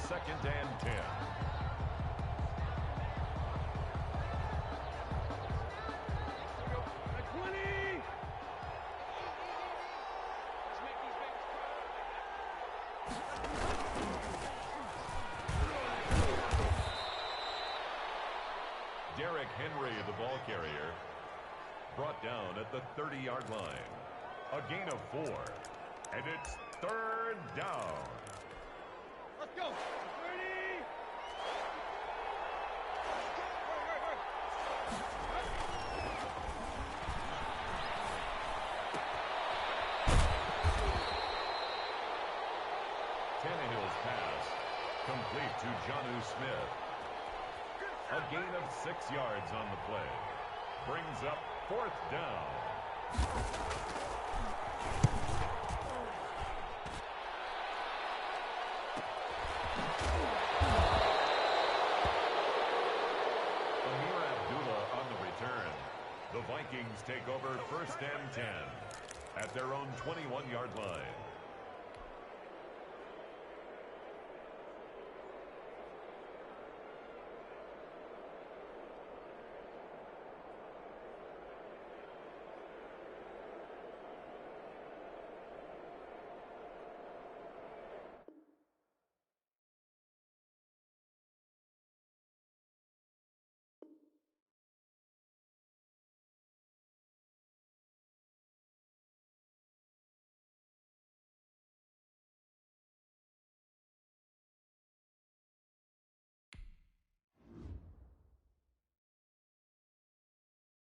2nd and 10. Henry, the ball carrier, brought down at the 30-yard line. A gain of 4, and it's 3rd down. Let's go. 30. Tannehill's pass complete to Jonnu Smith. A gain of 6 yards on the play. Brings up 4th down. Amir Abdullah on the return. The Vikings take over 1st and 10 at their own 21-yard line.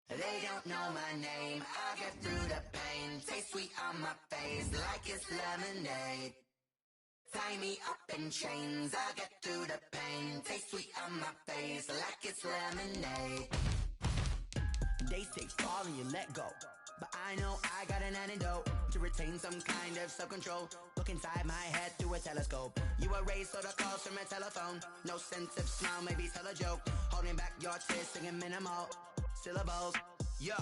They don't know my name, I get through the pain. Taste sweet on my face like it's lemonade. Tie me up in chains, I get through the pain. Taste sweet on my face like it's lemonade. They say fall and you let go, but I know I got an antidote to retain some kind of self-control. Look inside my head through a telescope. You erase all the calls from a telephone. No sense of smile, maybe tell a joke. Holding back your tears, singing minimal syllables. Yeah,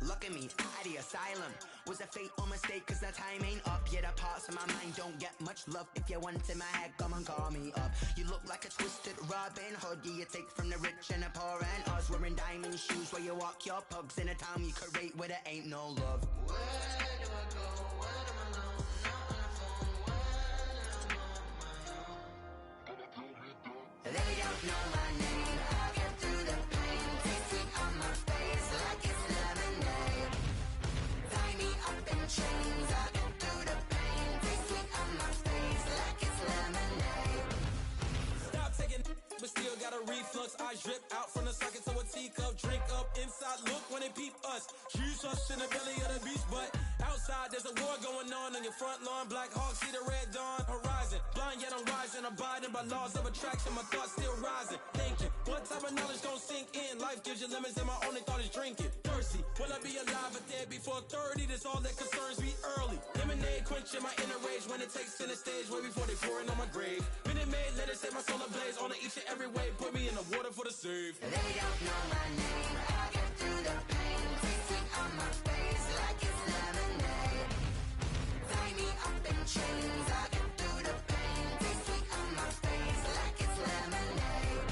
look at me, at the asylum. Was a fate or mistake, cause the time ain't up. Yeah, the parts of my mind don't get much love. If you want in my head, come and call me up. You look like a twisted Robin Hood. Yeah, you take from the rich and the poor and us. Wearing diamond shoes where you walk your pugs in a town you create where there ain't no love. Where do I go? When I'm alone? Not on the phone. When I'm on my own. They don't know my name. I get through the pain. Taste sweet on my face like it's lemonade. Tie me up in chains. I get through the pain. Taste sweet on my face like it's lemonade. Stop taking, but still got a reflux. I drip out from the socket to a teacup. Drink up inside. Look when they peep us. Choose us in the belly of the beach, but outside there's a war going on your front lawn. Black Hawk see the red dawn horizon. Blind yet I'm rising, abiding by laws of attraction. My thoughts still rising. Thinking, what type of knowledge gon' sink in? Life gives you lemons and my only thought is drinking. Thirsty, will I be alive or dead before 30? That's all that concerns me early. Lemonade quenching my inner rage when it takes center stage way before they pour it on my grave. Minute Maid, let it set my soul ablaze. On each and every way, put me in the water for the save. They don't know my name, I get through the pain. Taste sweet on my face like it's lemonade. Tie me up in chains, I get through the pain. Taste sweet on my face like it's lemonade.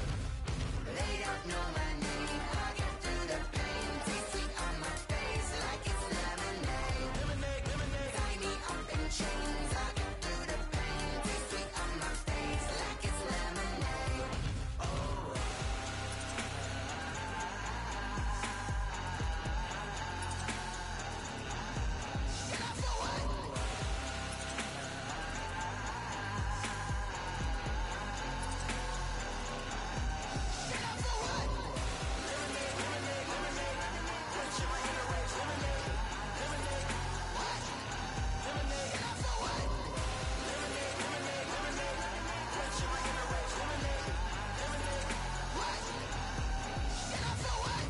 They don't know my name, I get through the pain. Taste sweet on my face like it's lemonade. Lemonade, lemonade. Tie me up in chains, I get through the pain. Taste sweet on my face like it's lemonade. Oh. Get up for what? Get up for what? Lemonade, lemonade, lemonade. Quenching my inner rage. Lemonade, lemonade. What? Lemonade, Get up for what? lemonade, lemonade, lemonade. Quenching my inner rage. Lemonade, lemonade. What? Get up for what?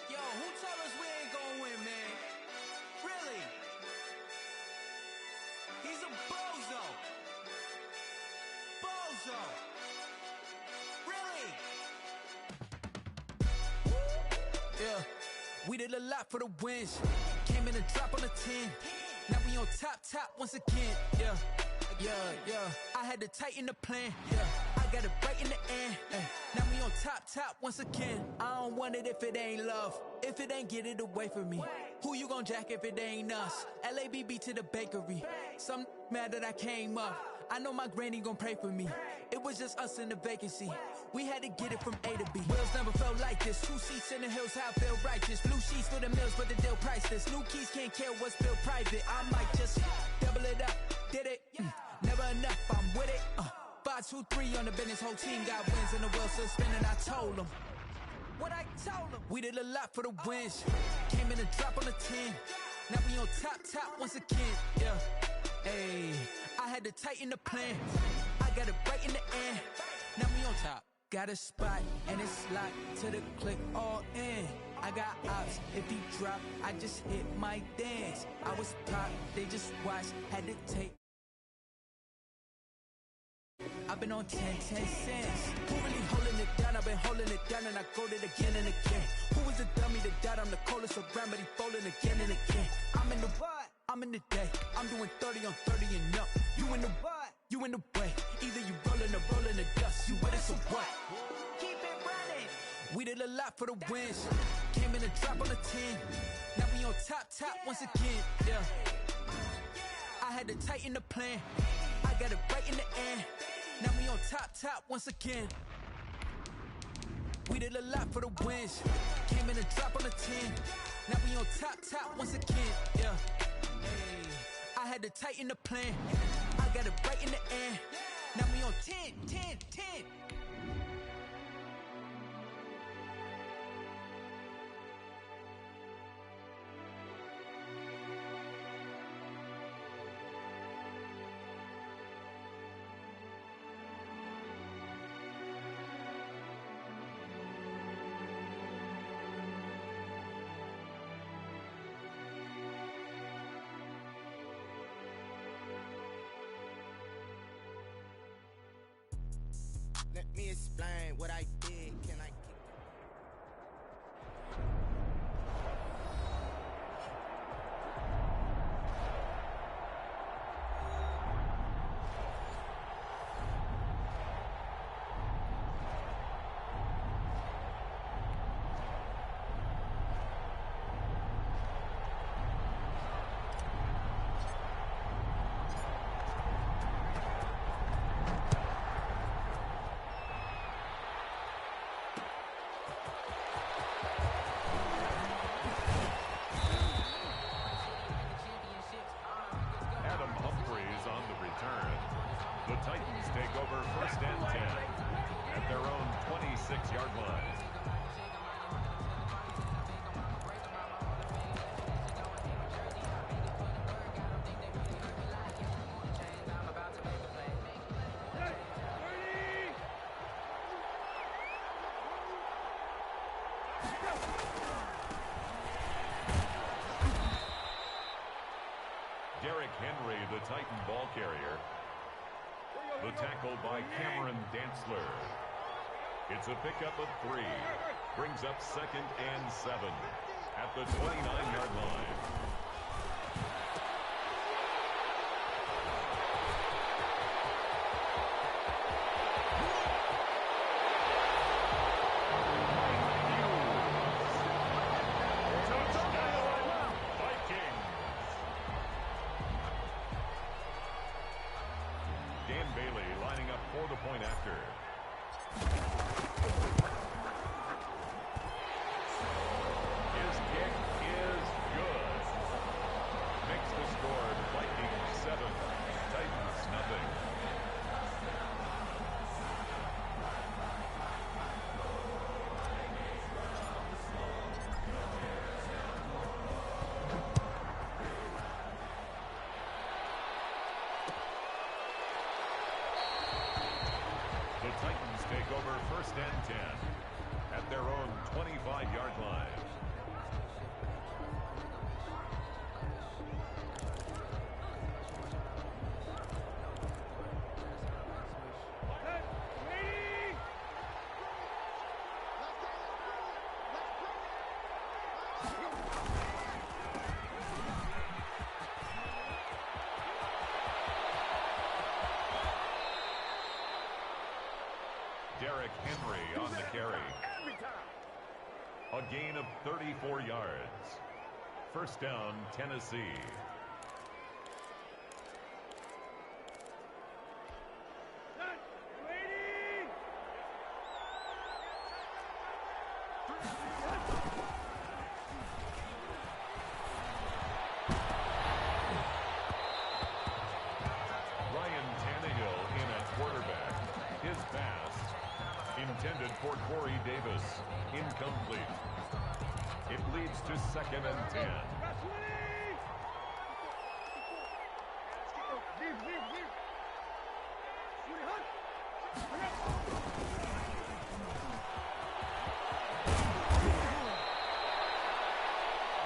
Yo, who told us we ain't gonna win, man? Really? He's a bozo. Bozo. Really? Yeah, we did a lot for the wins. Came in and drop on the 10. Now we on top once again, yeah. I had to tighten the plan, yeah. I got it right in the end, now we on top once again. I don't want it if it ain't love. If it ain't, get it away from me. Who you gon' jack if it ain't us? LABB to the bakery. Some mad that I came up. I know my granny gon' pray for me. It was just us in the vacancy. We had to get it from A to B. Wheels never felt like this. 2 seats in the hills, how I feel righteous. Blue sheets for the mills, but the deal priceless. New keys can't care what's built private. I might just double it up. Did it? Never enough, I'm with it. 5, 2, 3 on the business. Whole team got wins and the wheels still spinning. I told them what I told them. We did a lot for the wins. Came in a drop on the 10. Now we on top once again. Yeah. Hey, I had to tighten the plan. I got it right in the end. Now we on top. Got a spot and it's locked to the click all in. I got ops, if he drop, I just hit my dance. I was pop, they just watched, had to take. I've been on 10 cents. Who really holding it down? I've been holding it down and I go it again and again. Who was the dummy that died? I'm the coldest around, but he folding again and again. I'm in the what? I'm in the day. I'm doing 30 on 30 and up. You in the what? You in the way. Either you rolling or rolling the dust. You with us or what? Keep it running. We did a lot for the wins. Came in a drop on the 10. Now we on top once again. Yeah. I had to tighten the plan. I got it right in the end. Now we on top once again. We did a lot for the wins. Came in a drop on the 10. Now we on top once again. Yeah. Hey, I had to tighten the plan. I got it right in the end. Now we on 10. Let me explain what I did. Can I The Titans take over first and 10 at their own 26-yard line. Derrick Henry, the Titan ball carrier. The tackle by Cameron Dantzler. It's a pickup of 3. Brings up 2nd and 7 at the 29-yard line. For the point after. His kick is good. Makes the score Vikings 7, Titans nothing. The Titans take over first and 10 at their own 25-yard line. Henry on the carry. A gain of 34 yards. First down, Tennessee. Intended for Corey Davis. Incomplete. It leads to 2nd and 10.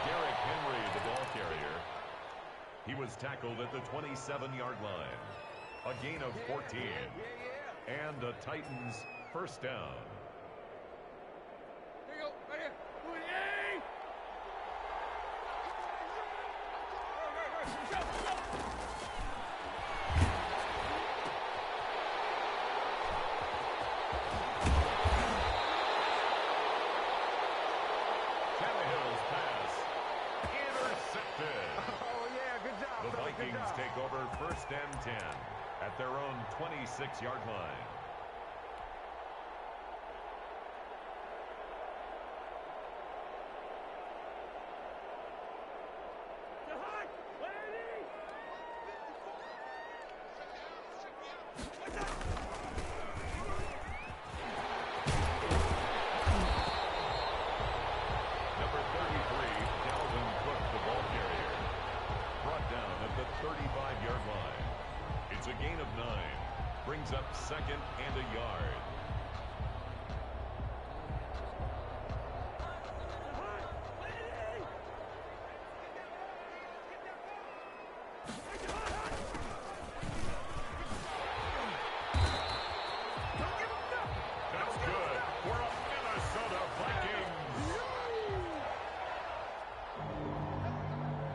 Derrick Henry, the ball carrier. He was tackled at the 27-yard line. A gain of 14. And the Titans first down. There you go, right here. Tannehill's pass intercepted. Oh, yeah, good job. The Vikings take over first and 10 at their own 26-yard line. Brings up 2nd and a yard. That's good for a Minnesota Vikings.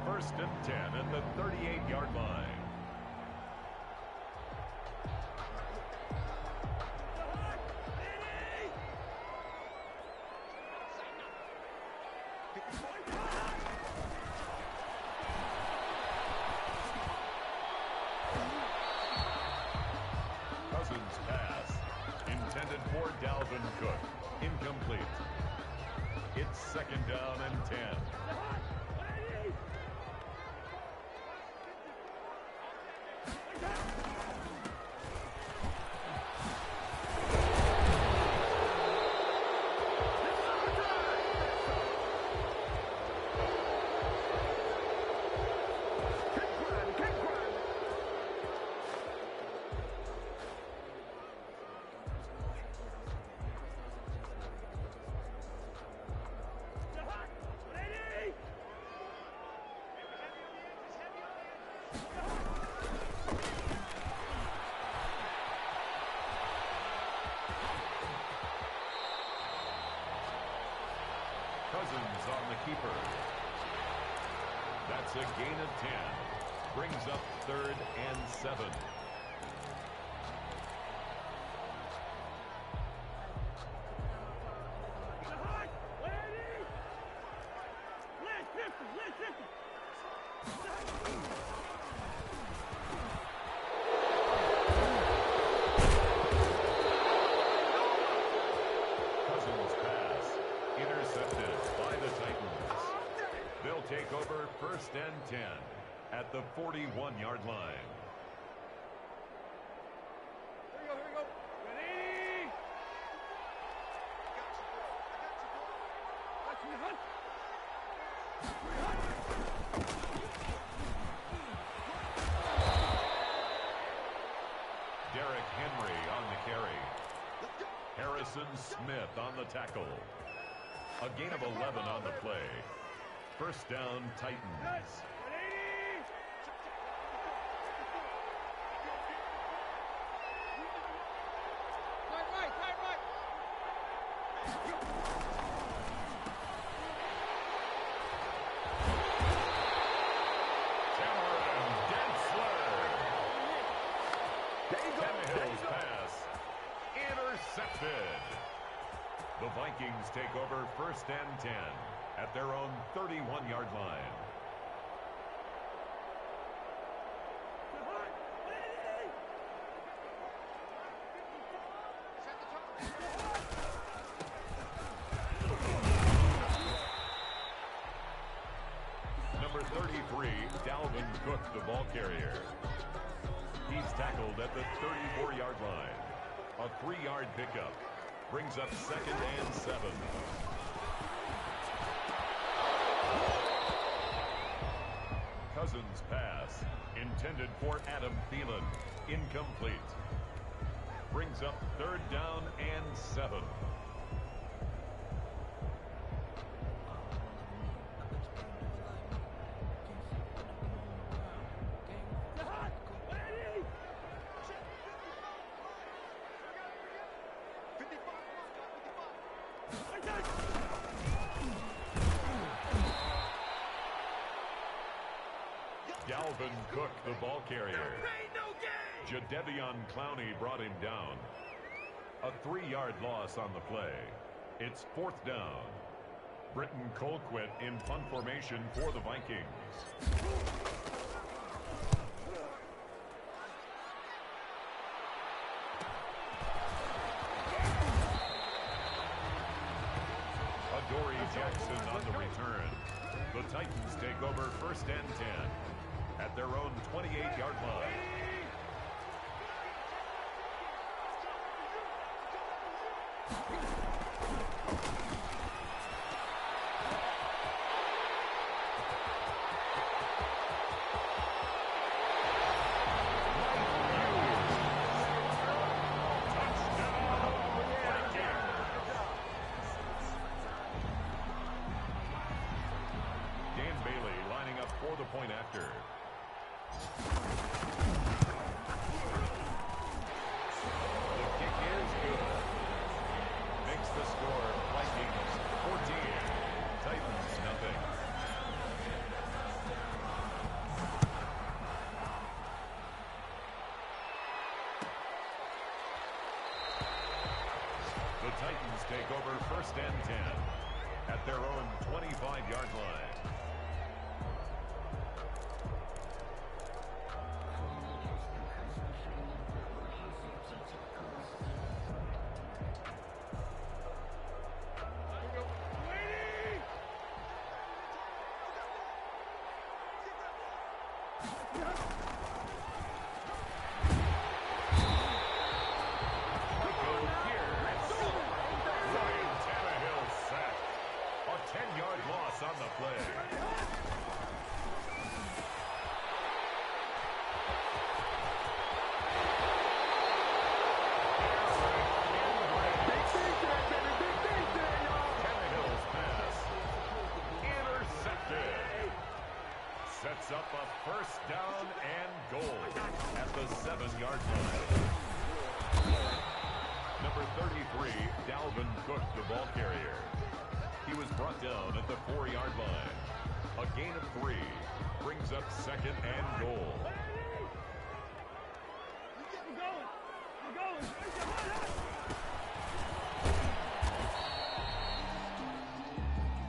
First and 10 at the 38-yard line. Incomplete. It's 2nd down and 10. Cousins on the keeper. That's a gain of 10. Brings up 3rd and 7. Take over first and 10 at the 41-yard line. Here we go. Ready? Watch me hunt. Derrick Henry on the carry. Harrison Smith on the tackle. A gain of 11 on the play. First down, Titans. Right. Cameron Dantzler. Tannehill's pass intercepted. Intercepted. The Vikings take over 1st and 10 at their own 31-yard line. Number 33, Dalvin Cook, the ball carrier. He's tackled at the 34-yard line. A 3-yard pickup brings up 2nd and 7. Cousins' pass intended for Adam Thielen. Incomplete. Brings up 3rd down and 7. Dalvin Cook, the ball carrier. Jadeveon Clowney brought him down. A 3-yard loss on the play. It's 4th down. Britton Colquitt in punt formation for the Vikings. Adoree Jackson on the return. The Titans take over 1st and 10 at their own 28-yard line. Point after. The kick is good. Makes the score Vikings 14, Titans nothing. The Titans take over 1st and 10 at their own 25-yard line. On the play. Tannehill's pass intercepted. Sets up a 1st down and goal at the 7-yard line. Number 33, Dalvin Cook, the ball carrier. He was brought down at the 4-yard line. A gain of 3 brings up 2nd and goal.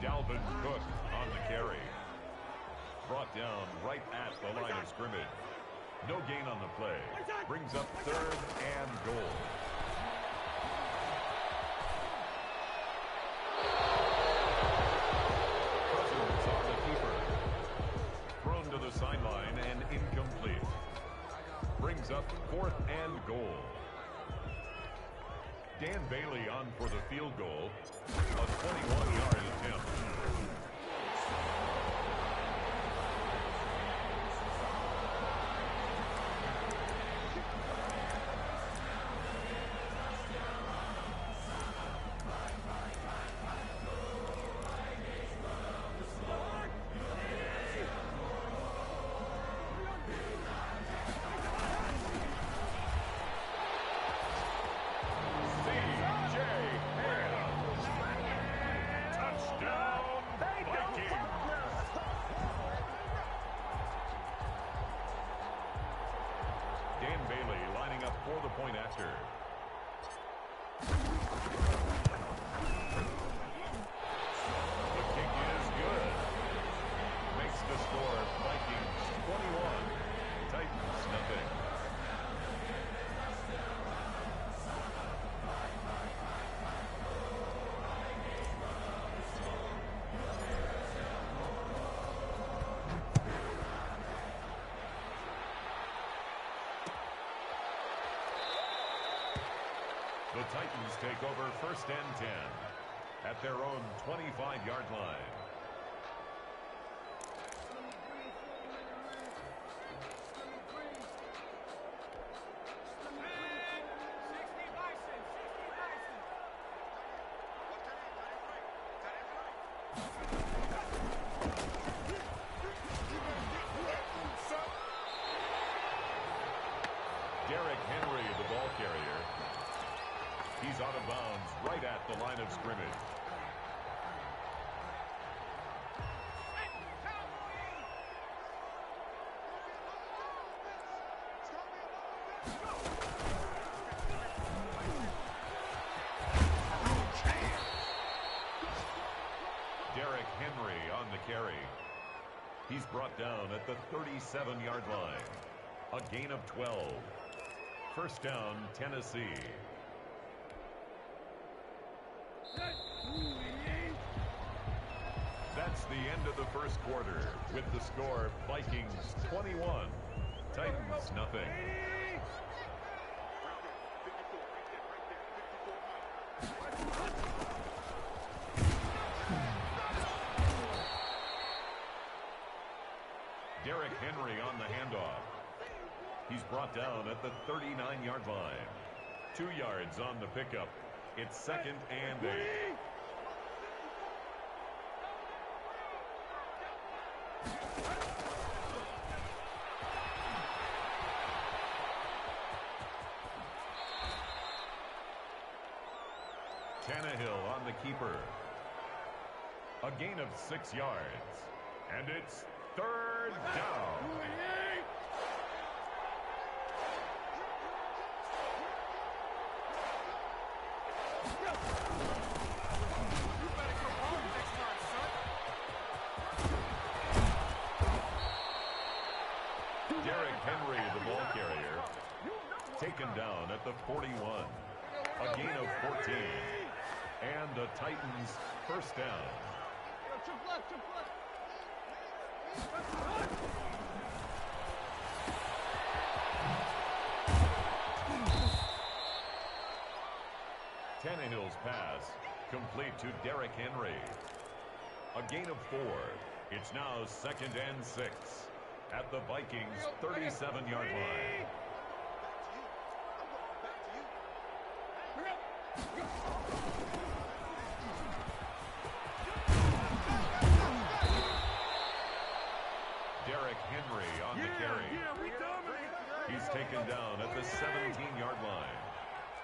Dalvin Cook on the carry. Brought down right at the line of scrimmage. No gain on the play. Brings up 3rd and goal. Sideline and incomplete. Brings up 4th and goal. Dan Bailey on for the field goal. A 21-yard attempt. Dan Bailey lining up for the point after. Titans take over 1st and 10 at their own 25-yard line. He's out of bounds right at the line of scrimmage. Derrick Henry on the carry. He's brought down at the 37-yard line. A gain of 12. 1st down, Tennessee. That's the end of the 1st quarter with the score Vikings 21, Titans nothing. Derrick Henry on the handoff. He's brought down at the 39-yard line. 2 yards on the pickup. It's 2nd and 8. Tannehill on the keeper. A gain of 6 yards. And it's 3rd down. Derrick Henry, the ball carrier, taken down at the 41. A gain of 14. And the Titans 1st down. Tannehill's pass complete to Derrick Henry. A gain of 4. It's now 2nd and 6 at the Vikings 37-yard line. Derrick Henry on the carry. He's taken down at the 17-yard line.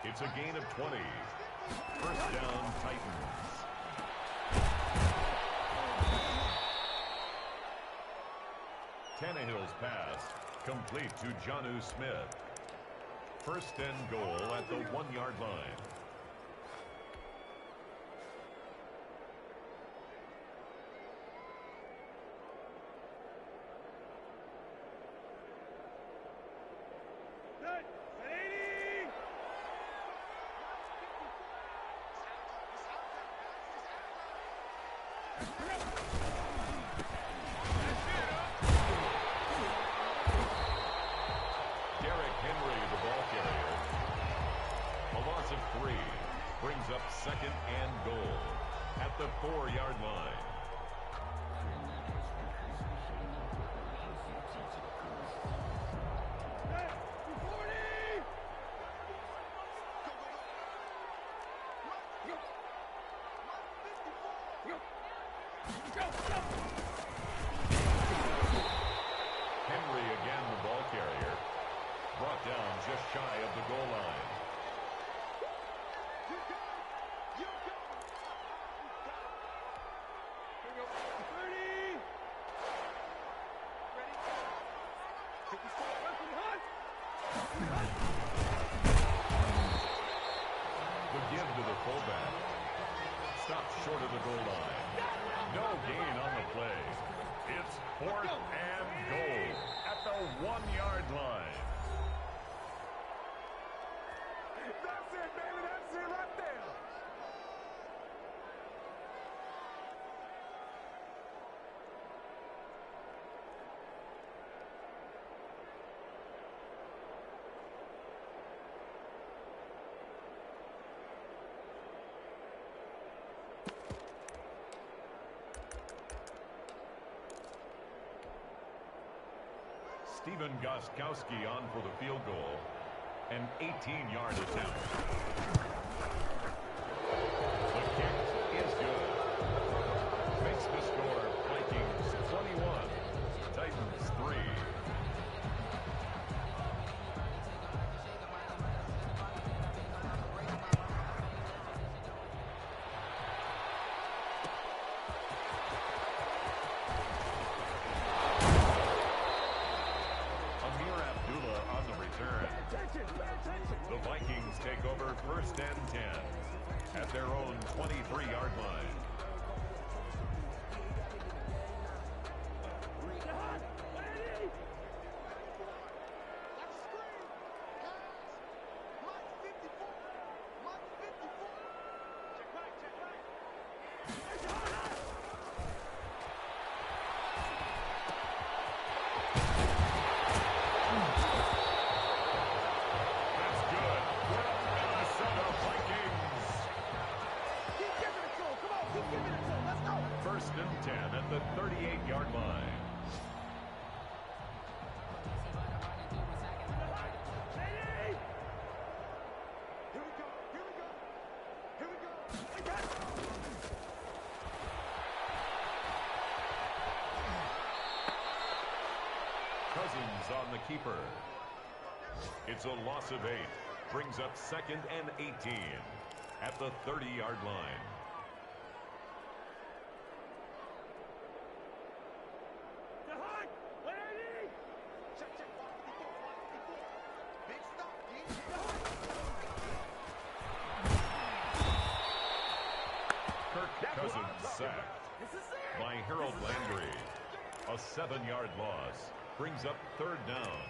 It's a gain of 20. 1st down, Titans. Tannehill's pass complete to Jonnu Smith. 1st and goal at the 1-yard line. Derrick Henry, the ball carrier. A loss of 3 brings up 2nd and goal at the 4-yard line. Henry again, the ball carrier, brought down just shy of the goal line. The give to the fullback. Stopped short of the goal line. No gain on the play. It's 4th and goal at the 1-yard line. That's it, baby. That's it right there. Steven Gostkowski on for the field goal. An 18-yard attempt. The kick is good. Makes the score Vikings 21, Titans 3. The Vikings take over 1st and 10 at their own 23-yard line. At the 38-yard line. Cousins on the keeper. It's a loss of 8. Brings up 2nd and 18 at the 30-yard line. Cousins sacked by Harold Landry. A 7-yard loss brings up 3rd down.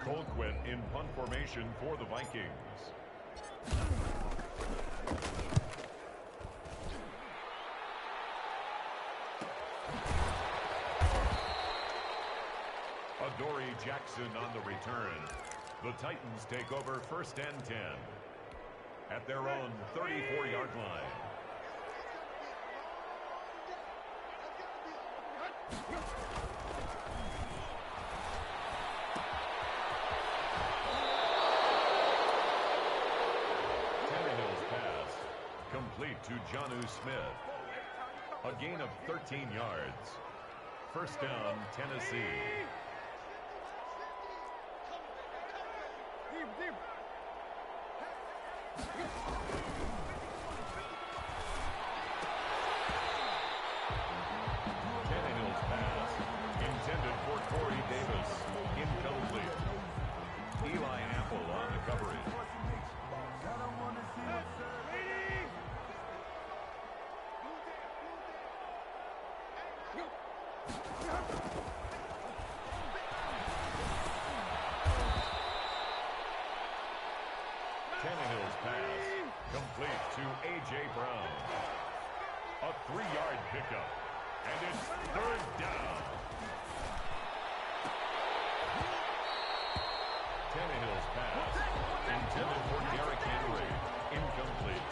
Colquitt in punt formation for the Vikings. Adoree Jackson on the return. The Titans take over 1st and 10 at their own 34-yard line. Complete to Jonnu Smith. A gain of 13 yards. 1st down, Tennessee. Tannehill's pass intended for Corey Davis. Incomplete. Eli Apple on the coverage. Tannehill's pass complete to A.J. Brown. A 3-yard pickup, and it's 3rd down. Tannehill's pass intended for Derrick Henry. Incomplete.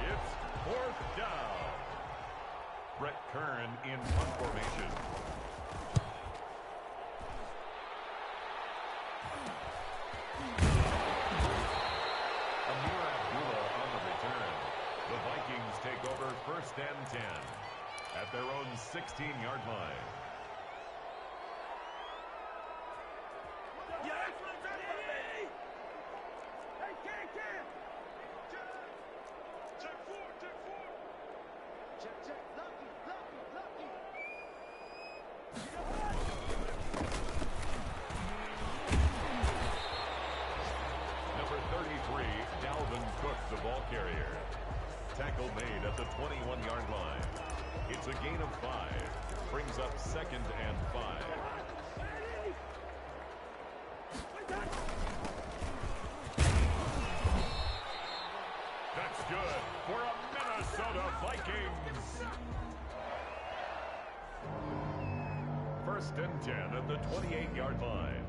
It's 4th down. Brett Kern in punt formation. Take over 1st and 10 at their own 16-yard line. tackle made at the 21-yard line. It's a gain of 5. Brings up 2nd and 5. That's good for a Minnesota Vikings. 1st and 10 at the 28-yard line.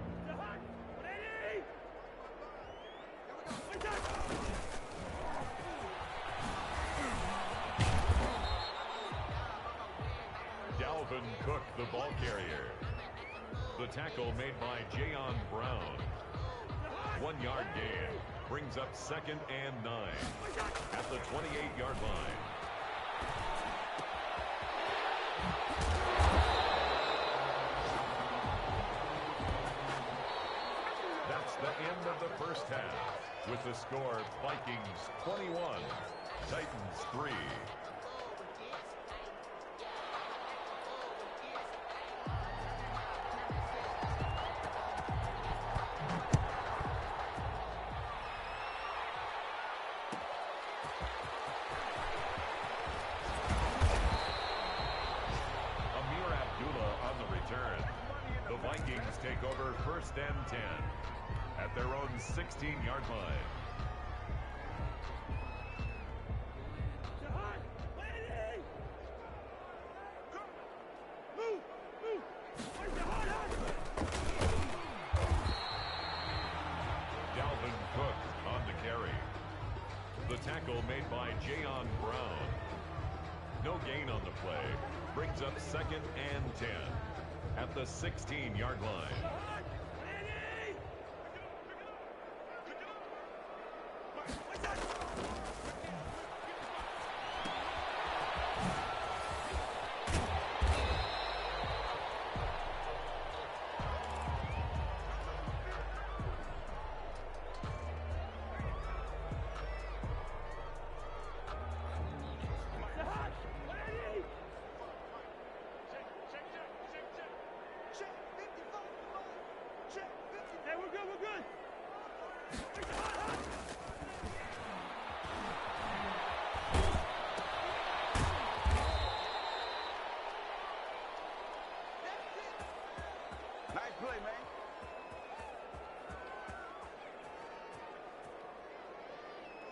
Dalvin Cook, the ball carrier. The tackle made by Jayon Brown. 1-yard gain. Brings up 2nd and 9 at the 28-yard line. That's the end of the first half. With the score, Vikings 21, Titans 3. The Vikings take over 1st and 10 at their own 16-yard line. Dalvin Cook on the carry. The tackle made by Jayon Brown. No gain on the play. Brings up 2nd and 10 at the 16-yard line.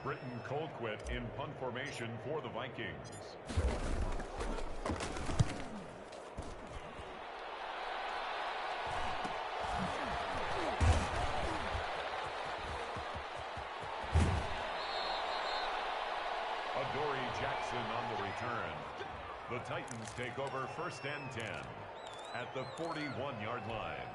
Britton Colquitt in punt formation for the Vikings. Adoree Jackson on the return. The Titans take over 1st and 10 at the 41-yard line.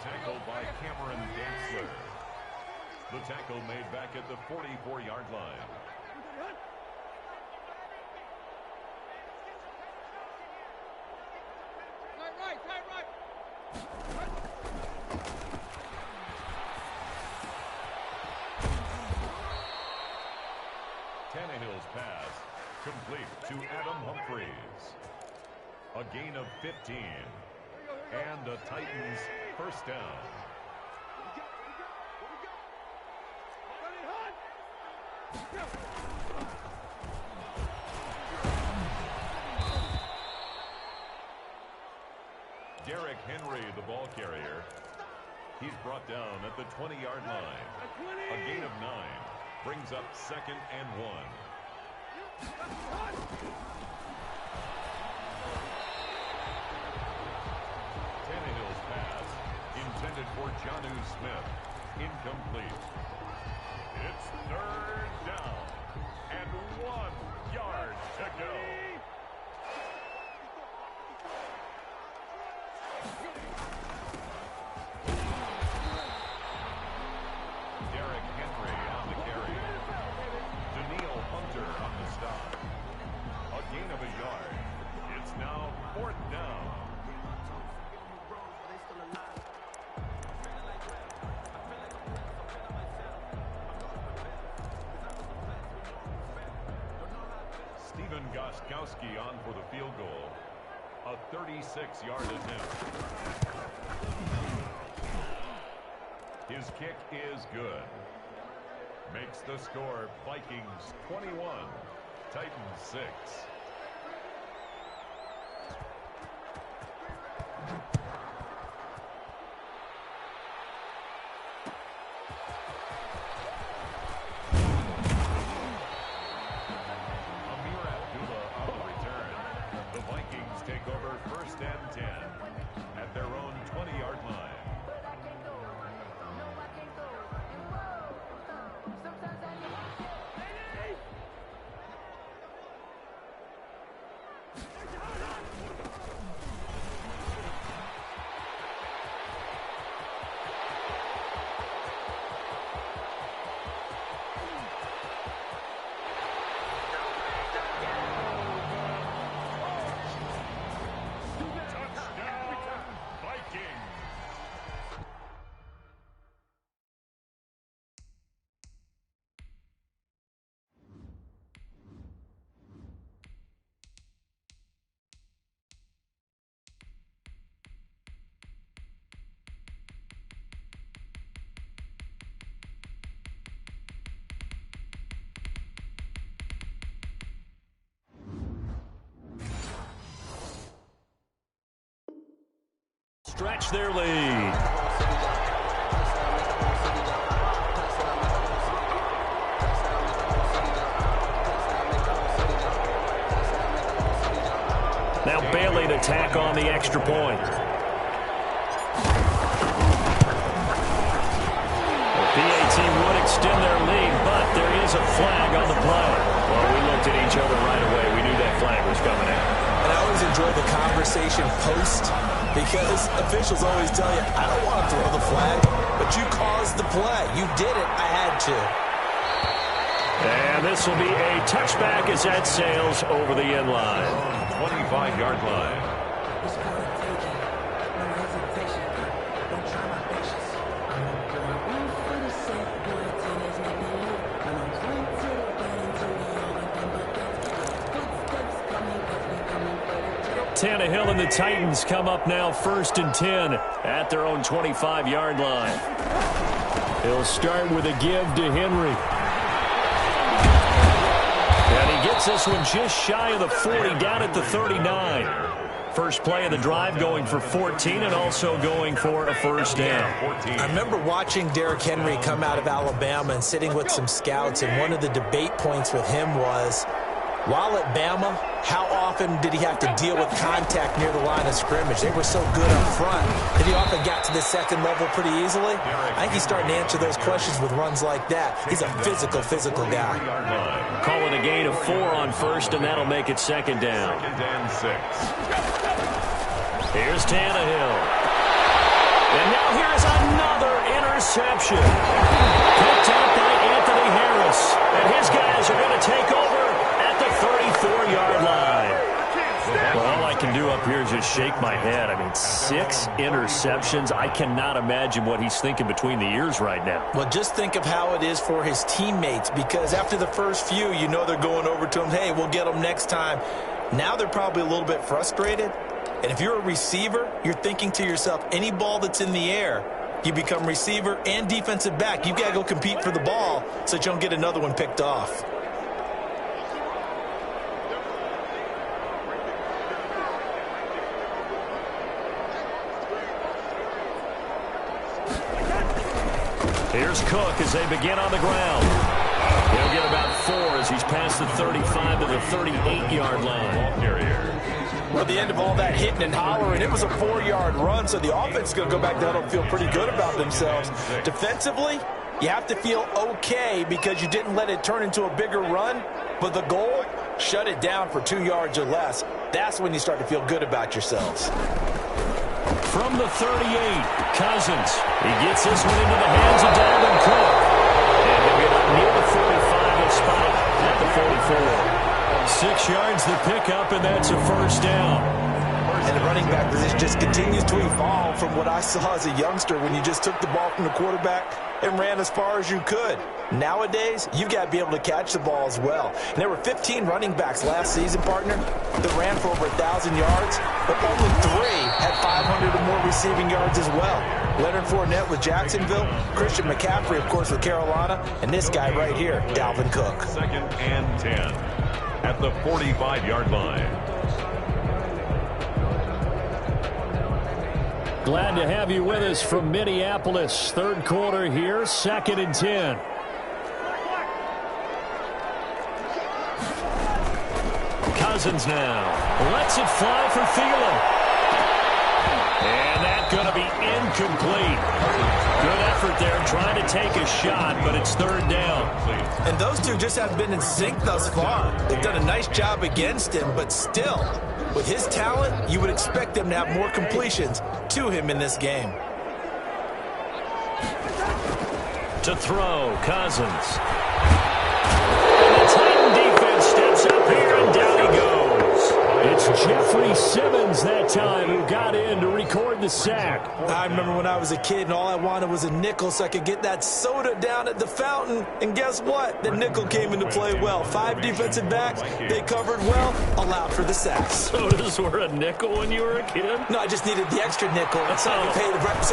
Tackle by Cameron Dantzler. The tackle made back at the 44-yard line. Right. Tannehill's pass complete to Adam Humphries. A gain of 15. And the Titans 1st down. Derrick Henry, the ball carrier. He's brought down at the 20-yard line. A gain of 9. Brings up 2nd and 1. Tannehill's pass, intended for Jonnu Smith, incomplete. It's 3rd down and 1 yard to go. Derrick Henry on the carry. Daniil Hunter on the stop. A gain of a yard. It's now 4th down. Gostkowski on for the field goal. A 36-yard attempt. His kick is good. Makes the score Vikings 21, Titans 6. Stretch their lead. Now Bailey to tack on the extra point. The PA team would extend their lead, but there is a flag on the play. Well, we looked at each other right away. We knew that flag was coming out. And I always enjoy the conversation post, because officials always tell you, I don't want to throw the flag, but you caused the play. You did it. I had to. And this will be a touchback as that sails over the end line. 25-yard line. Tannehill and the Titans come up now 1st and 10 at their own 25-yard line. He'll start with a give to Henry. And he gets this one just shy of the 40, down at the 39. First play of the drive, going for 14 and also going for a first down. I remember watching Derrick Henry come out of Alabama and sitting with some scouts, and one of the debate points with him was, while at Bama, how often did he have to deal with contact near the line of scrimmage? They were so good up front that he often got to the second level pretty easily. I think he's starting to answer those questions with runs like that. He's a physical guy. Call it a gain of 4 on first, and that'll make it second down. 2nd and 6. Here's Tannehill. And now here's another interception. Picked up by Anthony Harris. And his guys are going to take over at the 34-yard line. Well, all I can do up here is just shake my head. I mean, 6 interceptions. I cannot imagine what he's thinking between the ears right now. Well, just think of how it is for his teammates, because after the first few, you know they're going over to him, hey, we'll get them next time. Now they're probably a little bit frustrated. And if you're a receiver, you're thinking to yourself, any ball that's in the air, you become receiver and defensive back. You've got to go compete for the ball so that you don't get another one picked off. Here's Cook as they begin on the ground. He'll get about 4 as he's past the 35 to the 38-yard line. Ball carrier. Well, at the end of all that hitting and hollering, it was a 4-yard run, so the offense is going to go back down and feel pretty good about themselves. Defensively, you have to feel okay because you didn't let it turn into a bigger run, but the goal, shut it down for 2 yards or less. That's when you start to feel good about yourselves. From the 38, Cousins. He gets this one into the hands of Dalvin Cook. And he'll get up near the 45 and spot at the 44. 6 yards the pickup, and that's a first down. And the running back position just continues to evolve from what I saw as a youngster when you just took the ball from the quarterback and ran as far as you could. Nowadays, you've got to be able to catch the ball as well. And there were 15 running backs last season, partner, that ran for over 1,000 yards, but only 3 had 500 or more receiving yards as well. Leonard Fournette with Jacksonville, Christian McCaffrey, of course, with Carolina, and this guy right here, Dalvin Cook. 2nd and 10 at the 45-yard line. Glad to have you with us from Minneapolis. Third quarter here, 2nd and 10. Cousins now lets it fly for Thielen. And that's going to be incomplete. Good effort there trying to take a shot, but it's 3rd down. And those two just have been in sync thus far. They've done a nice job against him, but still, with his talent, you would expect them to have more completions to him in this game. To throw, Cousins. And the Titan defense steps up here, and down he goes. It's Jeffrey Simmons that time who got in to record the sack. I remember when I was a kid and all I wanted was a nickel so I could get that soda down at the fountain. And guess what? The nickel came into play well. 5 defensive backs, they covered well, allowed for the sacks. Sodas were a nickel when you were a kid? No, I just needed the extra nickel so I could pay the proper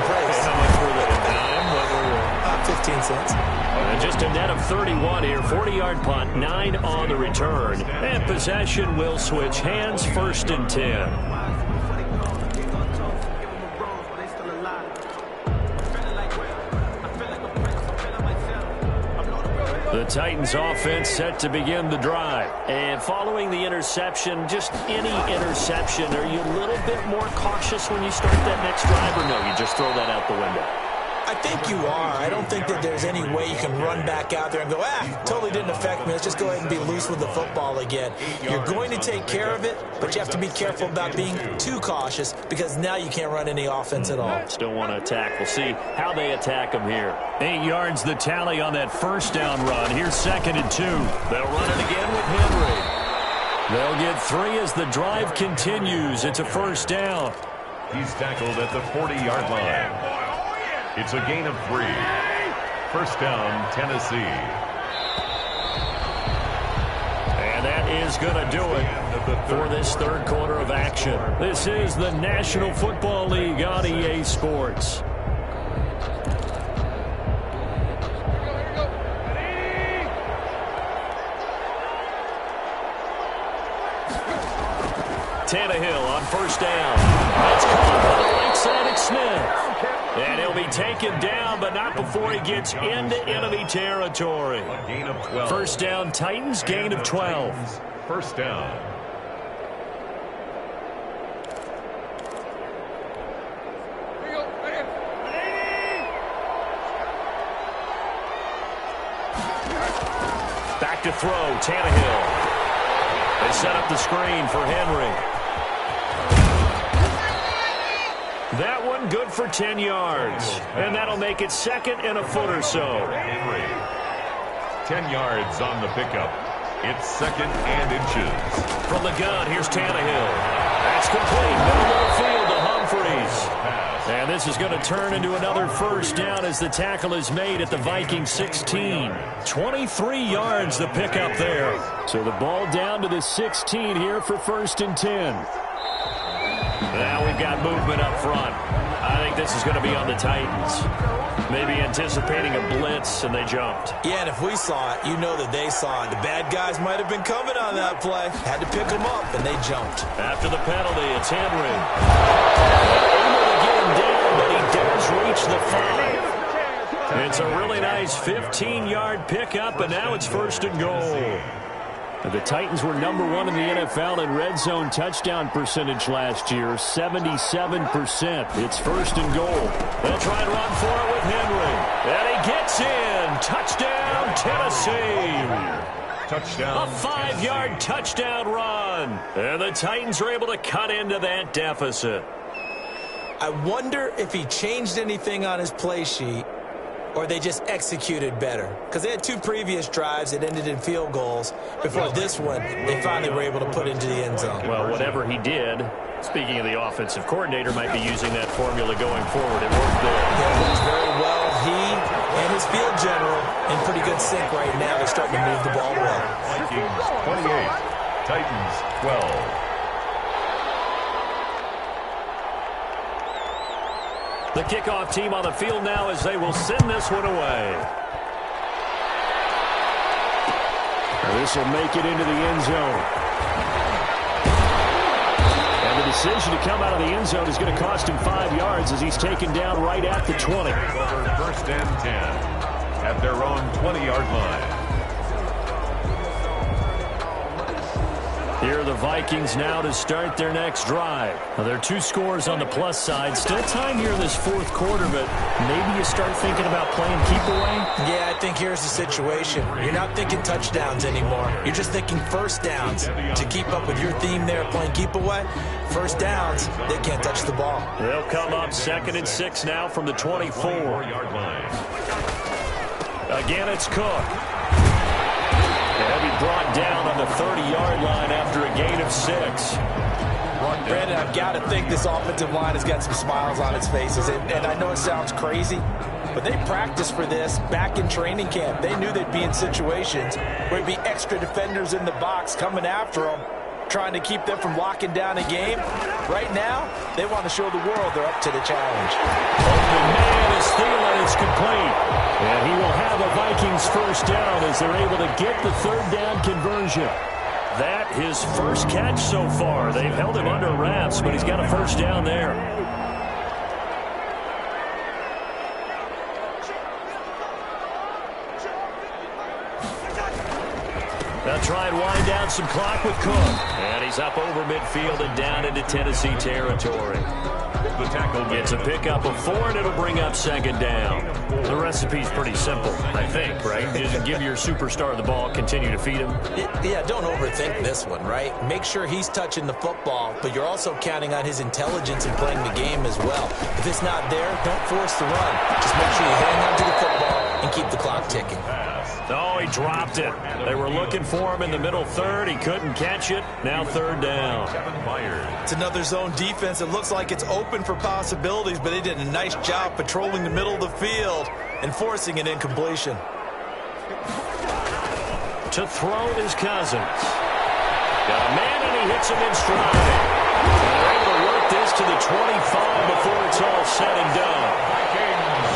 price. How much were they? A dime? What were they? 15 cents. Just a net of 31 here. 40-yard punt, 9 on the return. And possession will switch hands, 1st and 10. The Titans offense set to begin the drive. And following the interception, just any interception, are you a little bit more cautious when you start that next drive, or no, you just throw that out the window? I think you are. I don't think that there's any way you can run back out there and go, totally didn't affect me. Let's just go ahead and be loose with the football again. You're going to take care of it, but you have to be careful about being too cautious because now you can't run any offense at all. Still want to attack. We'll see how they attack them here. 8 yards the tally on that 1st down run. Here's 2nd and 2. They'll run it again with Henry. They'll get 3 as the drive continues. It's a 1st down. He's tackled at the 40-yard line. It's a gain of 3. 1st down, Tennessee. And that is going to do it for this 3rd quarter of action. This is the National Football League on EA Sports. Tannehill on 1st down. That's caught by the right side of Smith. And he'll be taken down, but not before he gets into enemy territory. A gain of 12. 1st down, Titans, gain of 12. 1st down. Back to throw, Tannehill. They set up the screen for Henry. That one good for 10 yards. And that'll make it 2nd and a foot or so. Henry. 10 yards on the pickup. It's 2nd and inches. From the gun, here's Tannehill. That's complete. Middle of the field to Humphreys. And this is going to turn into another 1st down as the tackle is made at the Viking 16. 23 yards the pickup there. So the ball down to the 16 here for 1st and 10. Now we've got movement up front. I think this is going to be on the Titans. Maybe anticipating a blitz, and they jumped. Yeah, and if we saw it, you know that they saw it. The bad guys might have been coming on that play. Had to pick them up, and they jumped. After the penalty, it's Henry. Able to get him down, but he does reach the 5. It's a really nice 15-yard pickup, and now it's 1st and goal. The Titans were number 1 in the NFL in red zone touchdown percentage last year, 77%. It's 1st and goal. They'll try and run for it with Henry. And he gets in. Touchdown, Tennessee. Touchdown. A 5-yard touchdown run. And the Titans are able to cut into that deficit. I wonder if he changed anything on his play sheet or they just executed better? Because they had 2 previous drives that ended in field goals. Before this one, they finally were able to put into the end zone. Well, whatever he did, speaking of the offensive coordinator, might be using that formula going forward. It worked there. Yeah, it works very well. He and his field general in pretty good sync right now. They're starting to move the ball well. Vikings 28, Titans 12. The kickoff team on the field now as they will send this one away. This will make it into the end zone. And the decision to come out of the end zone is going to cost him 5 yards as he's taken down right at the 20. First and 10 at their own 20-yard line. Here are the Vikings now to start their next drive. Now, there are 2 scores on the plus side. Still time here in this 4th quarter, but maybe you start thinking about playing keep away? Yeah, I think here's the situation. You're not thinking touchdowns anymore. You're just thinking first downs. To keep up with your theme there, playing keep away, first downs, they can't touch the ball. They'll come up 2nd and 6 now from the 24-yard line. Again, it's Cook. He'll be brought down on the 30-yard line after a gain of 6. Brandon, I've got to think this offensive line has got some smiles on its faces. And I know it sounds crazy, but they practiced for this back in training camp. They knew they'd be in situations where there'd be extra defenders in the box coming after them, trying to keep them from locking down a game. Right now, they want to show the world they're up to the challenge. Open man is Thielen. It's complete. And he will have a Vikings first down as they're able to get the 3rd down conversion. That his first catch so far. They've held him under wraps, but he's got a first down there. They'll try and wind down some clock with Cook. And he's up over midfield and down into Tennessee territory. The tackle gets a pickup of 4, and it'll bring up 2nd down. The recipe's pretty simple, I think, right? Just give your superstar the ball, continue to feed him. Yeah, don't overthink this one, right? Make sure he's touching the football, but you're also counting on his intelligence in playing the game as well. If it's not there, don't force the run. Just make sure you hang on to the football and keep the clock ticking. Oh, he dropped it. They were looking for him in the middle 3rd. He couldn't catch it. Now 3rd down. It's another zone defense. It looks like it's open for possibilities, but they did a nice job patrolling the middle of the field and forcing an incompletion. To throw is Cousins. Got a man, and he hits him in stride. They're able to work this to the 25 before it's all said and done.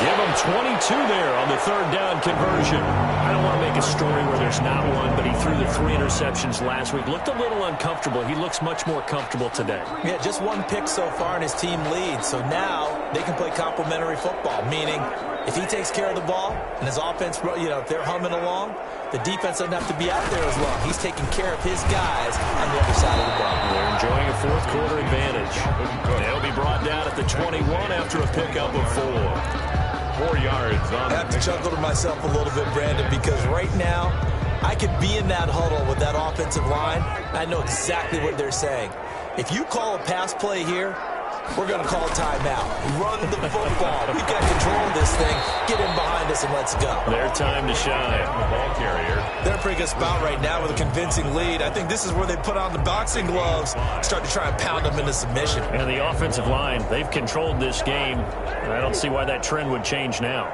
Give him 22 there on the 3rd down conversion. I don't want to make a story where there's not one, but he threw the 3 interceptions last week. Looked a little uncomfortable. He looks much more comfortable today. Yeah, just 1 pick so far, and his team leads. So now they can play complementary football, meaning if he takes care of the ball and his offense, if they're humming along, the defense doesn't have to be out there as long. He's taking care of his guys on the other side of the ball. They're enjoying a 4th quarter advantage. They'll be brought down at the 21 after a pickup of 4. 4 yards on. I have to chuckle to myself a little bit, Brandon, because right now I could be in that huddle with that offensive line. I know exactly what they're saying. If you call a pass play here, we're going to call timeout. Run the football. We've got control of this thing. Get in behind us and let's go. Their time to shine. The ball carrier. They're in a pretty good spot right now with a convincing lead. I think this is where they put on the boxing gloves, start to try and pound them into submission. And the offensive line, they've controlled this game, and I don't see why that trend would change now.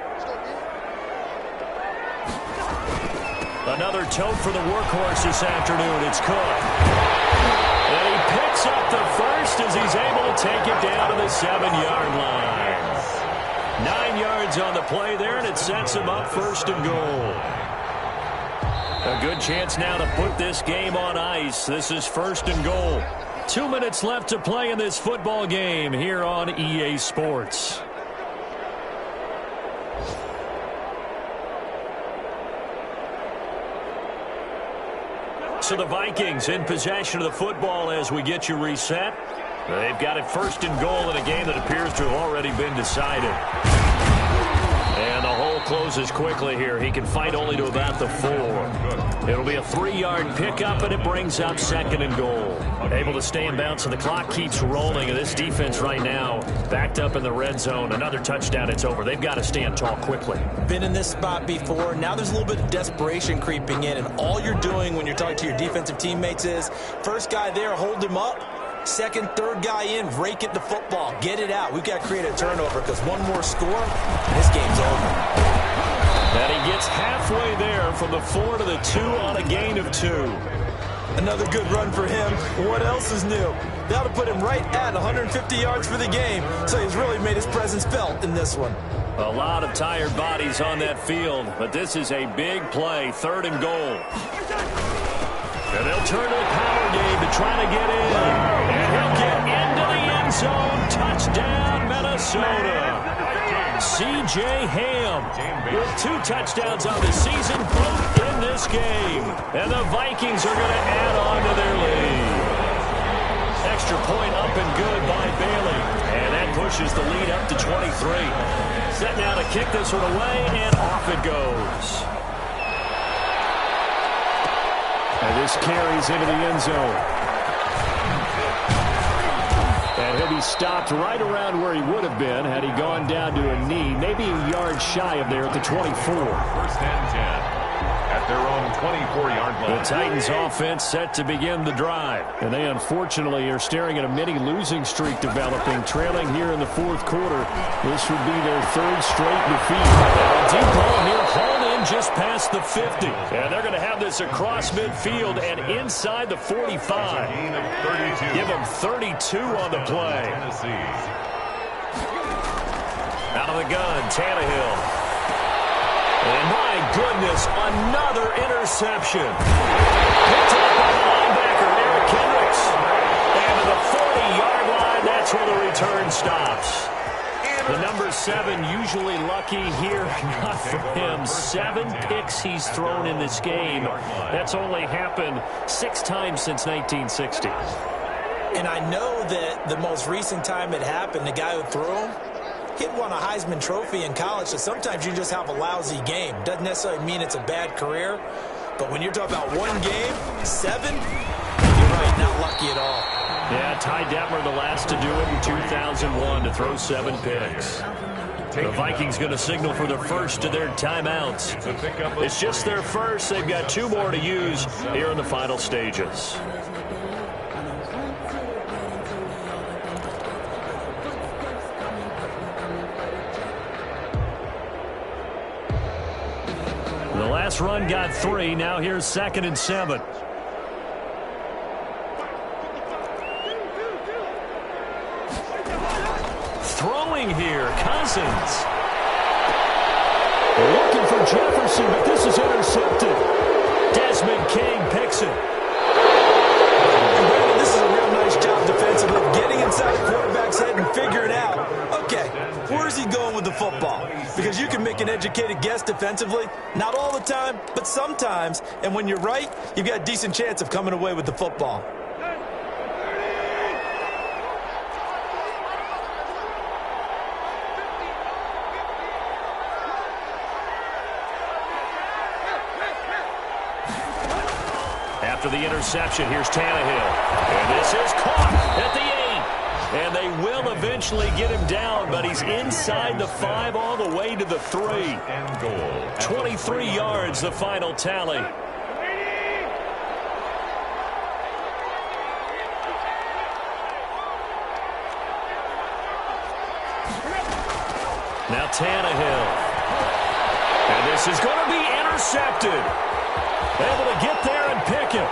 Another tote for the workhorse this afternoon. It's Cook. And he picks up the first as he's able to take it down to the 7-yard line. 9 yards on the play there, and it sets him up 1st and goal. A good chance now to put this game on ice. This is 1st and goal. 2 minutes left to play in this football game here on EA Sports. So the Vikings in possession of the football as we get you reset. They've got it 1st and goal in a game that appears to have already been decided. And the hole closes quickly here. He can fight only to about the 4. It'll be a 3-yard pickup, and it brings up 2nd and goal. Able to stay in bounds, and the clock keeps rolling. And this defense right now backed up in the red zone. Another touchdown, it's over. They've got to stand tall quickly. Been in this spot before. Now there's a little bit of desperation creeping in, and all you're doing when you're talking to your defensive teammates is first guy there, hold him up. Second, third guy in, rake at the football. Get it out. We've got to create a turnover because one more score, and this game's over. And he gets halfway there from the 4 to the 2 on a gain of 2. Another good run for him. What else is new? That'll put him right at 150 yards for the game, so he's really made his presence felt in this one. A lot of tired bodies on that field, but this is a big play, 3rd and goal. And they'll turn to the power game to try to get in. And he'll get into the end zone. Touchdown, Minnesota. C.J. Ham with 2 touchdowns on the season, both in this game. And the Vikings are going to add on to their lead. Extra point up and good by Bailey. And that pushes the lead up to 23. Set now to kick this one away, and off it goes. And this carries into the end zone. And he'll be stopped right around where he would have been had he gone down to a knee, maybe a yard shy of there at the 24. 1st and 10 at their own 24-yard line. The Titans offense set to begin the drive. And they unfortunately are staring at a mini losing streak developing, trailing here in the 4th quarter. This would be their 3rd straight defeat. And a deep ball here, hauled in just past the 50. And they're going to have this across midfield and inside the 45. Gain of 32. Give them 32 on the play. Tennessee. Out of the gun, Tannehill. And my goodness, another interception. Picked up by the linebacker, Eric Kendricks. And to the 40-yard line, that's where the return stops. The number 7 usually lucky here, not for him. 7 picks he's thrown in this game. That's only happened 6 times since 1960. And I know that the most recent time it happened, the guy who threw him, he'd won a Heisman Trophy in college, so sometimes you just have a lousy game. Doesn't necessarily mean it's a bad career, but when you're talking about one game, 7, you're right, not lucky at all. Yeah, Ty Detmer, the last to do it in 2001, to throw 7 picks. The Vikings going to signal for the first of their timeouts. It's just their first. They've got 2 more to use here in the final stages. The last run got 3. Now here's 2nd and 7. Throwing here, Cousins. Looking for Jefferson, but this is intercepted. Desmond King picks it. And Brandon, this is a real nice job defensively, getting inside the quarterback's head and figuring out, okay, where's he going with the football? Because you can make an educated guess defensively, not all the time, but sometimes. And when you're right, you've got a decent chance of coming away with the football. After the interception, here's Tannehill. And this is caught at the 8. And they will eventually get him down, but he's inside the 5 all the way to the 3. And goal. 23 yards, the final tally. Now Tannehill. And this is going to be intercepted. Able to get there and pick it.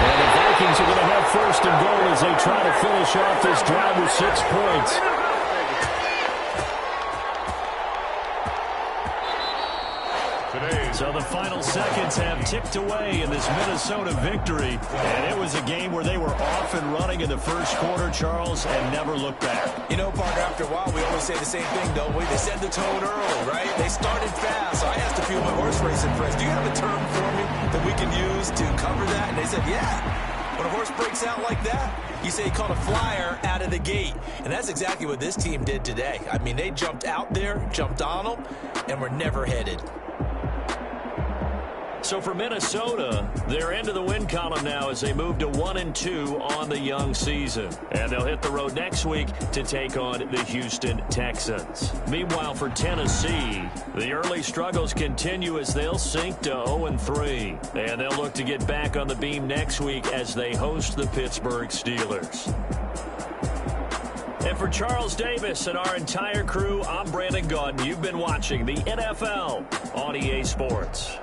And the Vikings are going to have 1st and goal as they try to finish off this drive with 6 points. So the final seconds have ticked away in this Minnesota victory. And it was a game where they were off and running in the first quarter, Charles, and never looked back. You know, Parker, after a while, we always say the same thing, don't we? They set the tone early, right? They started fast. So I asked a few of my horse racing friends, do you have a term for me that we can use to cover that? And they said, yeah. When When a horse breaks out like that, you say he caught a flyer out of the gate. And that's exactly what this team did today. I mean, they jumped out there, jumped on them, and were never headed. So for Minnesota, they're into the win column now as they move to 1-2 on the young season. And they'll hit the road next week to take on the Houston Texans. Meanwhile, for Tennessee, the early struggles continue as they'll sink to 0-3. And they'll look to get back on the beam next week as they host the Pittsburgh Steelers. And for Charles Davis and our entire crew, I'm Brandon Gaudin. You've been watching the NFL on EA Sports.